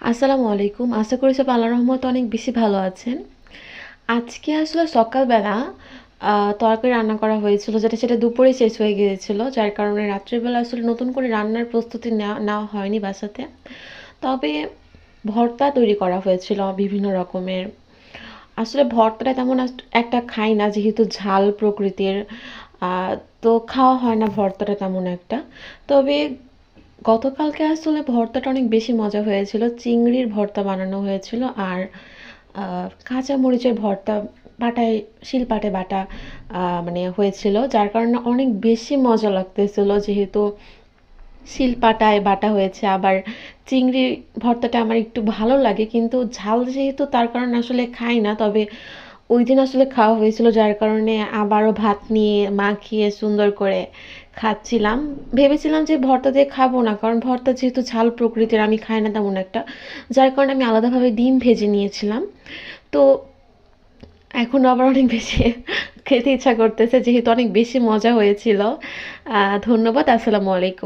আসসালামু আলাইকুম। আশা করি সব আল্লাহর রহমতে অনেক বেশি ভালো আছেন। আজকে আসলে সকালবেলা তরকারি রান্না করা হয়েছিল সেটা দুপুরে শেষ হয়ে গিয়েছিল। যার কারণে রাত্রিবেলা আসলে নতুন করে রান্নার প্রস্তুতি নেওয়া হয়নি বাসাতে। তবে ভর্তা তৈরি করা হয়েছিল বিভিন্ন রকমের। আসলে ভর্তাটা তেমন একটা খাই না যেহেতু ঝাল প্রকৃতির। আ তো খাওয়া হয় না ভর্তাটা তেমন একটা। তবে গতকালকে আসলে ভর্তাটা অনেক বেশি মজা হয়েছিল। চিংড়ির ভর্তা বানানো হয়েছিল আর আ কাঁচা মরিচের ভর্তা পাটায় শিলপাটে বাটা মানে হয়েছিল। যার কারণে অনেক বেশি মজা লাগতেছিল যেহেতু শিলপাটায় বাটা হয়েছে। আবার চিংড়ির ভর্তাটা আমার একটু ভালো লাগে কিন্তু ঝাল যেহেতু তার কারণে আসলে খাই না। তবে ওইদিন আসলে খাওয়া হয়েছিল যার কারণে আবারও ভাত নিয়ে মাখিয়ে সুন্দর করে খাচ্ছিলাম। ভেবেছিলাম যে ভর্তা দিয়ে খাবো না। কারণ ভর্তা যেহেতু ঝাল প্রকৃতির আমি খাই না তেমন একটা। যার কারণে আমি আলাদাভাবে ডিম ভেজে নিয়েছিলাম। তো এখন আবার অনেক বেশি খেতে ইচ্ছা করতেছে যেহেতু অনেক বেশি মজা হয়েছিল। ধন্যবাদ। আসসালামু আলাইকুম।